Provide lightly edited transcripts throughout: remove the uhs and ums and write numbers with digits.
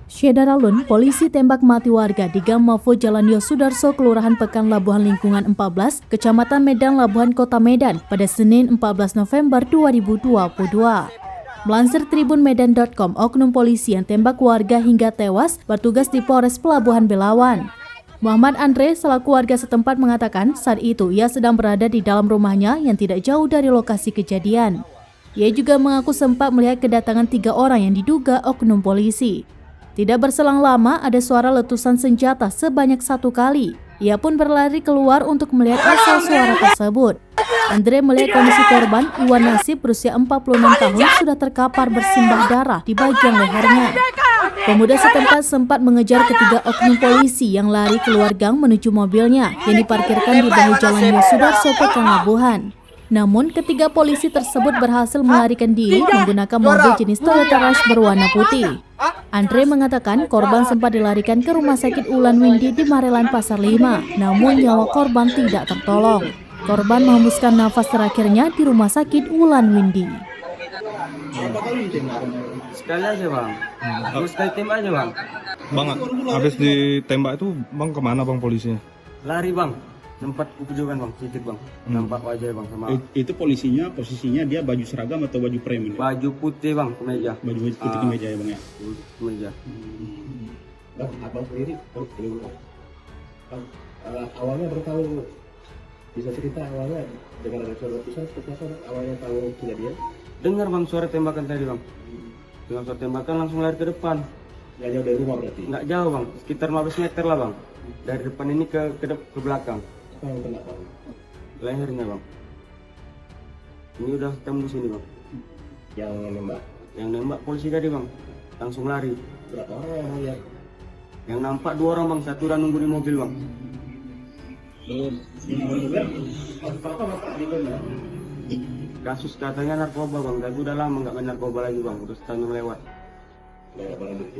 Syedaralun, polisi tembak mati warga di Gang Mafo Jalan Yosudarso, Kelurahan Pekan Labuhan Lingkungan 14, Kecamatan Medan, Labuhan, Kota Medan pada Senin 14 November 2022. Melansir tribunmedan.com, oknum polisi yang tembak warga hingga tewas bertugas di Polres Pelabuhan Belawan. Muhammad Andre selaku warga setempat mengatakan saat itu ia sedang berada di dalam rumahnya yang tidak jauh dari lokasi kejadian. Ia juga mengaku sempat melihat kedatangan 3 orang yang diduga oknum polisi. Tidak berselang lama ada suara letusan senjata sebanyak 1 kali. Ia pun berlari keluar untuk melihat asal suara tersebut. Andre melihat kondisi korban, Iwan Nasib berusia 46 tahun sudah terkapar bersimbah darah di bagian lehernya. Pemuda setempat sempat mengejar ketiga oknum polisi yang lari keluar gang menuju mobilnya yang diparkirkan di bahu jalan Yosudarso, Pekan Labuhan. Namun ketiga polisi tersebut berhasil melarikan diri menggunakan mobil jenis Toyota Rush berwarna putih. Andre mengatakan korban sempat dilarikan ke Rumah Sakit Ulan Windy di Marelan Pasar 5, namun nyawa korban tidak tertolong. Korban menghembuskan nafas terakhirnya di Rumah Sakit Ulan Windy. Sekali aja bang, sekali tembak aja bang. Bang, habis ditembak itu bang kemana bang polisinya? Lari bang, sempat kujukan bang, sedikit bang, nampak wajah bang sama. Itu polisinya posisinya dia baju seragam atau baju preman? Baju putih bang, kemeja. Baju putih kemeja ya bang ya. Kemeja. Bang, abang sendiri, awalnya bertahu, bisa cerita awalnya dengan ada suara letusan, awalnya tahu kejadian? Dengar bang suara tembakan tadi bang. Dengar suara tembakan langsung lari ke depan. Nggak jauh dari rumah berarti? Nggak jauh bang, sekitar 15 meter lah bang. Dari depan ini ke belakang. Apa yang kena bang? Lehernya bang. Ini udah tembus ini bang. Yang nembak? Yang nembak polisi tadi bang, langsung lari. Berapa orang yang lihat? Yang nampak 2 orang bang, 1 udah nunggu di mobil bang. Kasus katanya narkoba bang, tapi udah lama nggak main narkoba lagi bang, udah setahun lewat.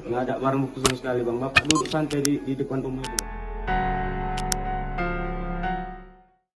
Nggak ada barang bukti sama sekali bang, bapak duduk santai di depan rumah itu.